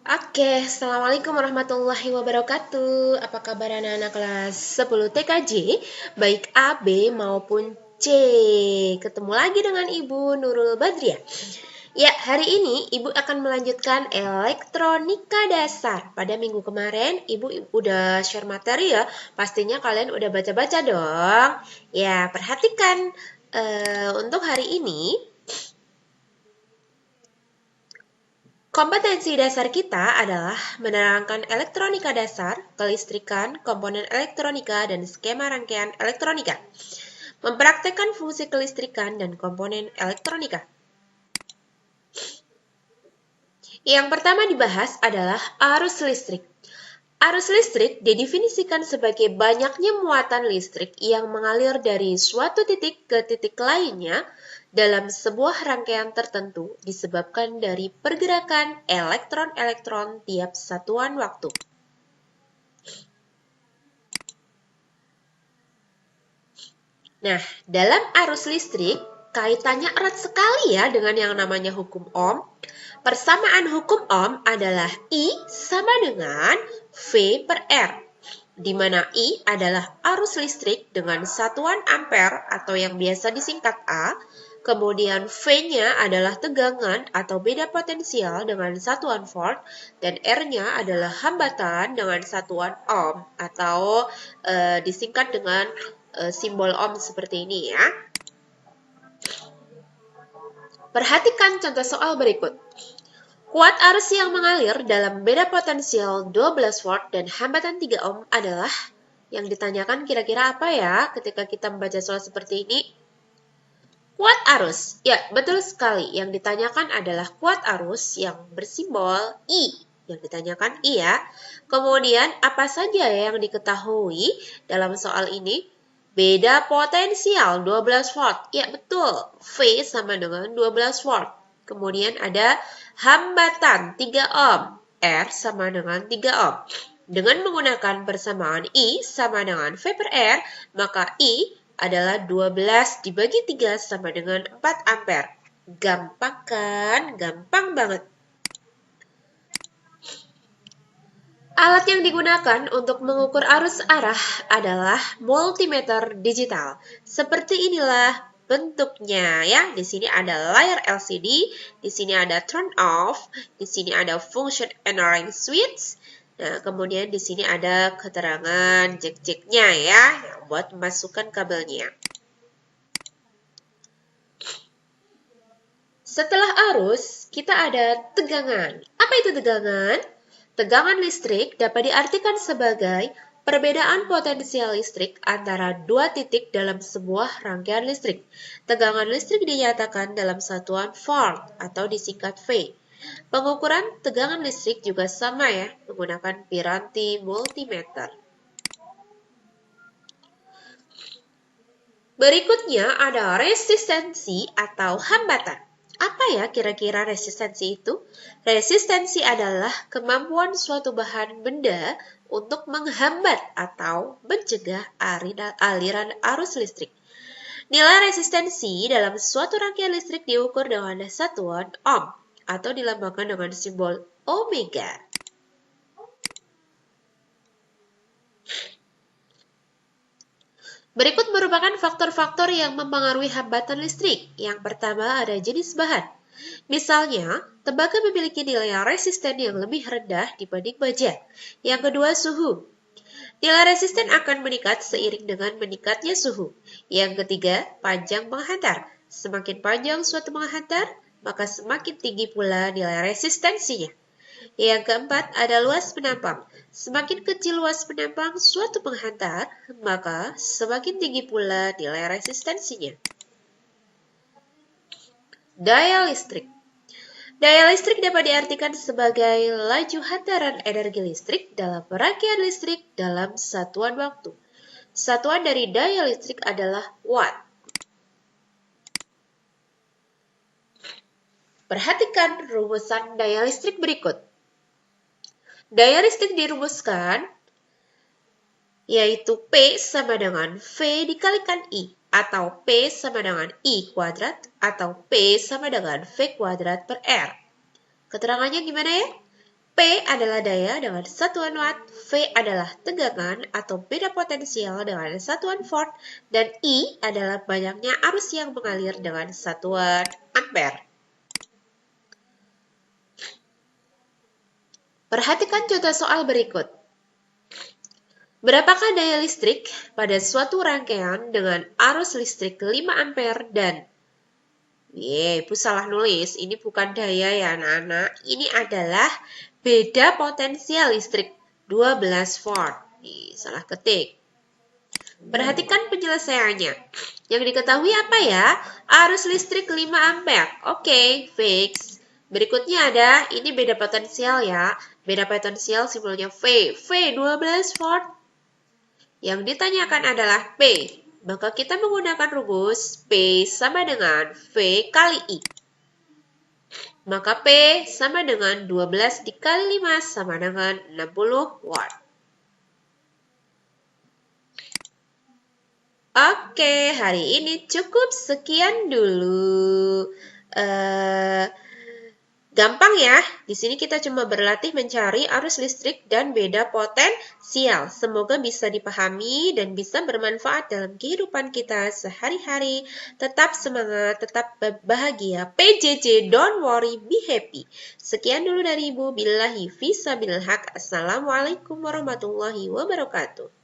Oke, Assalamualaikum warahmatullahi wabarakatuh. Apa kabar anak-anak kelas 10 TKJ, baik A, B maupun C? Ketemu lagi dengan Ibu Nurul Badriah. Ya, hari ini Ibu akan melanjutkan elektronika dasar. Pada minggu kemarin Ibu udah share materi ya. Pastinya kalian udah baca-baca dong. Ya, perhatikan untuk hari ini kompetensi dasar kita adalah menerangkan elektronika dasar, kelistrikan, komponen elektronika, dan skema rangkaian elektronika. Mempraktekkan fungsi kelistrikan dan komponen elektronika. Yang pertama dibahas adalah arus listrik. Arus listrik didefinisikan sebagai banyaknya muatan listrik yang mengalir dari suatu titik ke titik lainnya dalam sebuah rangkaian tertentu disebabkan dari pergerakan elektron-elektron tiap satuan waktu. Nah, dalam arus listrik, kaitannya erat sekali ya dengan yang namanya hukum Ohm. Persamaan hukum Ohm adalah I sama dengan V per R, di mana I adalah arus listrik dengan satuan ampere atau yang biasa disingkat A, kemudian V-nya adalah tegangan atau beda potensial dengan satuan volt, dan R-nya adalah hambatan dengan satuan Ohm atau disingkat dengan simbol Ohm seperti ini ya. Perhatikan contoh soal berikut. Kuat arus yang mengalir dalam beda potensial 12 volt dan hambatan 3 ohm adalah yang ditanyakan kira-kira apa ya ketika kita membaca soal seperti ini? Kuat arus. Ya, betul sekali. Yang ditanyakan adalah kuat arus yang bersimbol I. Yang ditanyakan I ya. Kemudian apa saja yang diketahui dalam soal ini? Beda potensial 12 volt. Ya, betul. V sama dengan 12 volt. Kemudian ada hambatan 3 ohm. R sama dengan 3 ohm. Dengan menggunakan persamaan I sama dengan V per R, maka I adalah 12 dibagi 3 sama dengan 4 ampere. Gampang kan? Gampang banget. Alat yang digunakan untuk mengukur arus arah adalah multimeter digital. Seperti inilah bentuknya ya. Di sini ada layar LCD, di sini ada turn off, di sini ada function entering switch. Nah, kemudian di sini ada keterangan jack-jacknya ya, buat memasukkan kabelnya. Setelah arus, kita ada tegangan. Apa itu tegangan? Tegangan listrik dapat diartikan sebagai perbedaan potensial listrik antara dua titik dalam sebuah rangkaian listrik. Tegangan listrik dinyatakan dalam satuan volt atau disingkat V. Pengukuran tegangan listrik juga sama ya, menggunakan piranti multimeter. Berikutnya ada resistensi atau hambatan. Apa ya kira-kira resistensi itu? Resistensi adalah kemampuan suatu bahan benda untuk menghambat atau mencegah aliran arus listrik. Nilai resistensi dalam suatu rangkaian listrik diukur dengan satuan ohm atau dilambangkan dengan simbol omega. Berikut merupakan faktor-faktor yang mempengaruhi hambatan listrik. Yang pertama ada jenis bahan. Misalnya, tembaga memiliki nilai resisten yang lebih rendah dibanding baja. Yang kedua, suhu. Nilai resisten akan meningkat seiring dengan meningkatnya suhu. Yang ketiga, panjang penghantar. Semakin panjang suatu penghantar, maka semakin tinggi pula nilai resistensinya. Yang keempat ada luas penampang. Semakin kecil luas penampang suatu penghantar, maka semakin tinggi pula nilai resistensinya. Daya listrik. Daya listrik dapat diartikan sebagai laju hantaran energi listrik dalam rangkaian listrik dalam satuan waktu. Satuan dari daya listrik adalah watt. Perhatikan rumusan daya listrik berikut. Daya listrik dirumuskan yaitu P sama dengan V dikalikan I, atau P sama dengan I kuadrat, atau P sama dengan V kuadrat per R. Keterangannya gimana ya? P adalah daya dengan satuan watt, V adalah tegangan atau beda potensial dengan satuan volt, dan I adalah banyaknya arus yang mengalir dengan satuan ampere. Perhatikan contoh soal berikut. Berapakah daya listrik pada suatu rangkaian dengan arus listrik 5 ampere dan Ibu salah nulis, ini bukan daya ya anak-anak, ini adalah beda potensial listrik 12 volt. Salah ketik. Perhatikan penyelesaiannya. Yang diketahui apa ya? Arus listrik 5 ampere. Oke, fix. Berikutnya ada, ini beda potensial ya. Beda potensial simbolnya V. V 12 volt. Yang ditanyakan adalah P. Maka kita menggunakan rumus P sama dengan V kali I. Maka P sama dengan 12 dikali 5 sama dengan 60 watt. Oke, hari ini cukup sekian dulu. Gampang ya, di sini kita cuma berlatih mencari arus listrik dan beda potensial. Semoga bisa dipahami dan bisa bermanfaat dalam kehidupan kita sehari-hari. Tetap semangat, tetap bahagia. PJJ, don't worry, be happy. Sekian dulu dari Ibu. Billahi fisabilil haq. Assalamualaikum warahmatullahi wabarakatuh.